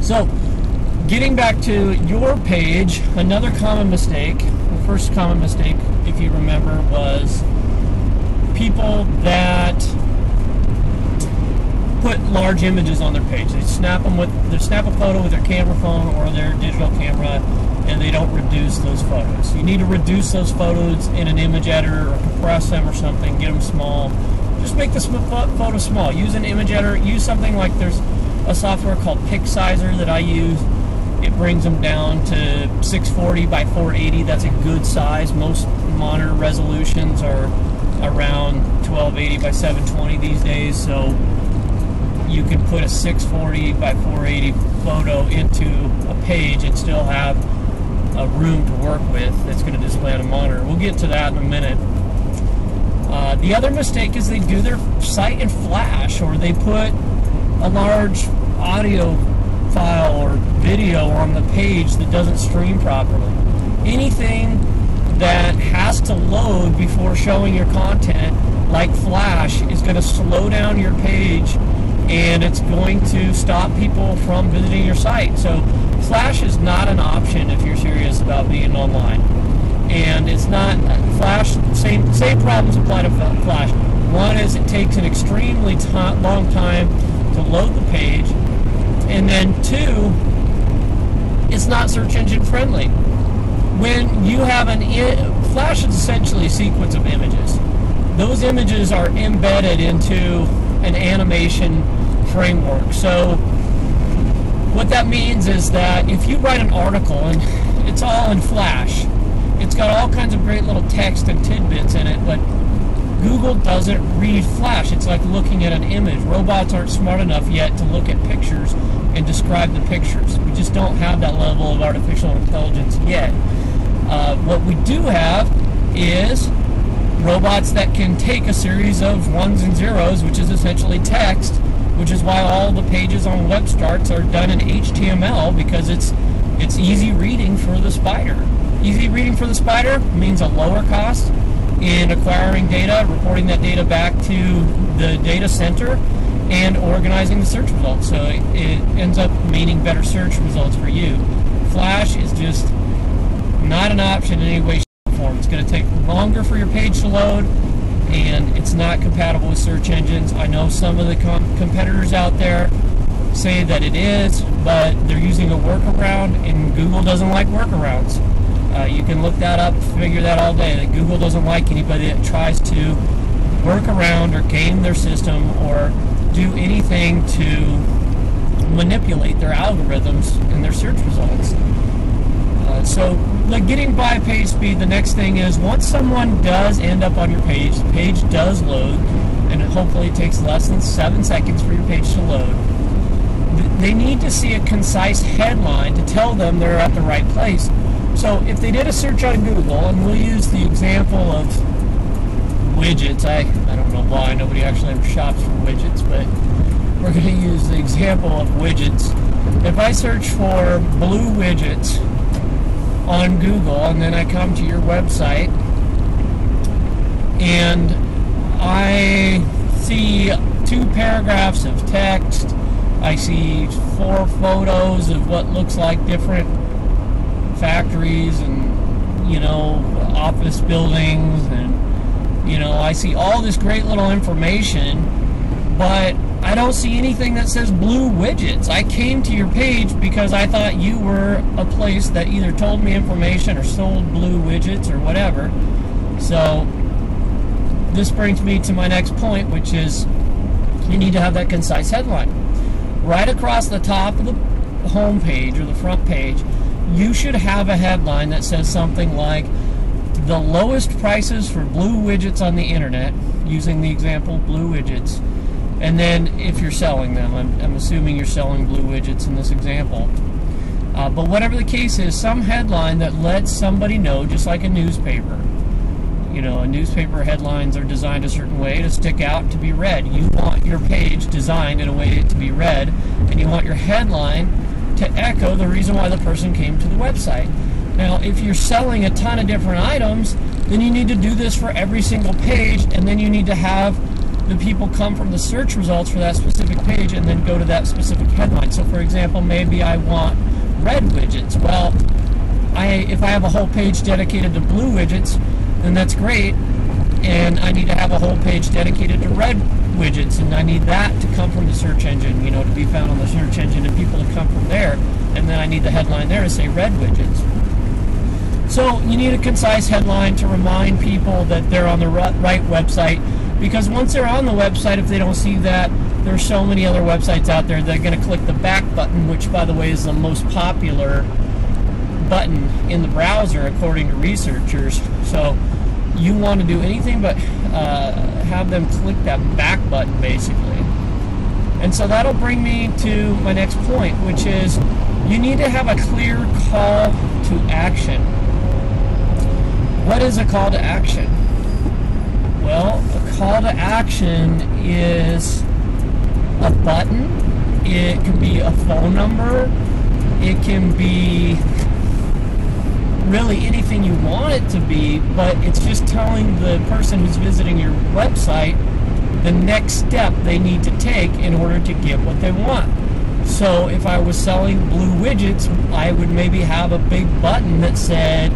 So, getting back to your page, another common mistake, the first common mistake, if you remember, was people that put large images on their page. They snap a photo with their camera phone or their digital camera, and they don't reduce those photos. You need to reduce those photos in an image editor or compress them or something, get them small. Just make the photo small. Use an image editor. Use something like there's a software called PicSizer that I use. It brings them down to 640 by 480. That's a good size. Most monitor resolutions are around 1280 by 720 these days, so you can put a 640 by 480 photo into a page and still have a room to work with that's going to display on a monitor. We'll get to that in a minute. The other mistake is they do their site in Flash, or they put a large audio file or video on the page that doesn't stream properly. Anything that has to load before showing your content, like Flash, is going to slow down your page, and it's going to stop people from visiting your site. So Flash is not an option if you're serious about being online. And it's not Flash. Same problems apply to Flash. One is it takes an extremely long time to load the page, and then two, it's not search engine friendly. When you have Flash is essentially a sequence of images. Those images are embedded into an animation framework. So what that means is that if you write an article and it's all in Flash, it's got all kinds of great little text and tidbits in it, but Google doesn't read Flash. It's like looking at an image. Robots aren't smart enough yet to look at pictures and describe the pictures. We just don't have that level of artificial intelligence yet. What we do have is robots that can take a series of ones and zeros, which is essentially text, which is why all the pages on web starts are done in HTML, because it's easy reading for the spider. Easy reading for the spider means a lower cost in acquiring data, reporting that data back to the data center, and organizing the search results. So it ends up meaning better search results for you. Flash is just not an option in any way, shape, or form. It's going to take longer for your page to load, and it's not compatible with search engines. I know some of the competitors out there say that it is, but they're using a workaround, and Google doesn't like workarounds. You can look that up, figure that all day, that Google doesn't like anybody that tries to work around or game their system or do anything to manipulate their algorithms and their search results. So, like getting by page speed, the next thing is once someone does end up on your page, the page does load, and hopefully it takes less than 7 seconds for your page to load. They need to see a concise headline to tell them they're at the right place. So if they did a search on Google, and we'll use the example of widgets. I don't know why nobody actually ever shops for widgets, but we're going to use the example of widgets. If I search for blue widgets on Google, and then I come to your website, and I see 2 paragraphs of text, I see 4 photos of what looks like different factories and, office buildings, and, I see all this great little information, but I don't see anything that says blue widgets. I came to your page because I thought you were a place that either told me information or sold blue widgets or whatever. So this brings me to my next point, which is you need to have that concise headline. Right across the top of the home page or the front page, you should have a headline that says something like, the lowest prices for blue widgets on the internet, using the example blue widgets. And then if you're selling them, I'm assuming you're selling blue widgets in this example. But whatever the case is, some headline that lets somebody know, just like a newspaper. A newspaper headlines are designed a certain way to stick out, to be read. You want your page designed in a way to be read, and you want your headline to echo the reason why the person came to the website. Now, if you're selling a ton of different items, then you need to do this for every single page, and then you need to have the people come from the search results for that specific page and then go to that specific headline. So for example, maybe I want red widgets. Well, if I have a whole page dedicated to blue widgets, then that's great, and I need to have a whole page dedicated to red widgets, and I need that to come from the search engine, to be found on the search engine and people to come from there, and then I need the headline there to say red widgets. So you need a concise headline to remind people that they're on the right website, because once they're on the website, if they don't see that, there's so many other websites out there, they're going to click the back button, which by the way is the most popular button in the browser according to researchers. So you want to do anything but have them click that back button basically. And so that'll bring me to my next point, which is you need to have a clear call to action. What is a call to action? Well, a call to action is a button. It can be a phone number. It can be really anything you want it to be, but it's just telling the person who's visiting your website the next step they need to take in order to get what they want. So if I was selling blue widgets, I would maybe have a big button that said,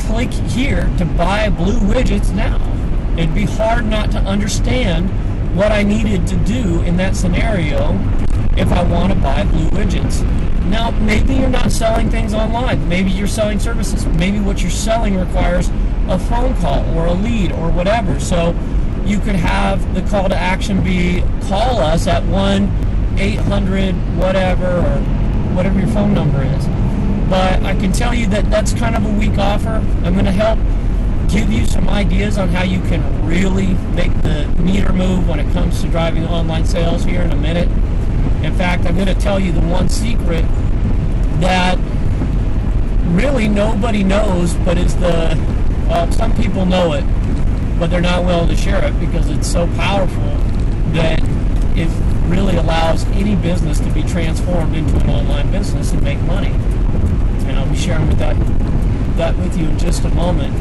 click here to buy blue widgets now. It'd be hard not to understand what I needed to do in that scenario if I want to buy blue widgets. Now, maybe you're not selling things online. Maybe you're selling services. Maybe what you're selling requires a phone call or a lead or whatever. So you could have the call to action be call us at 1-800 whatever, or whatever your phone number is. But I can tell you that that's kind of a weak offer. I'm going to help give you some ideas on how you can really make the meter move when it comes to driving online sales here in a minute. In fact, I'm going to tell you the one secret that really nobody knows, but it's some people know it, but they're not willing to share it because it's so powerful that it really allows any business to be transformed into an online business and make money. And I'll be sharing that with you in just a moment.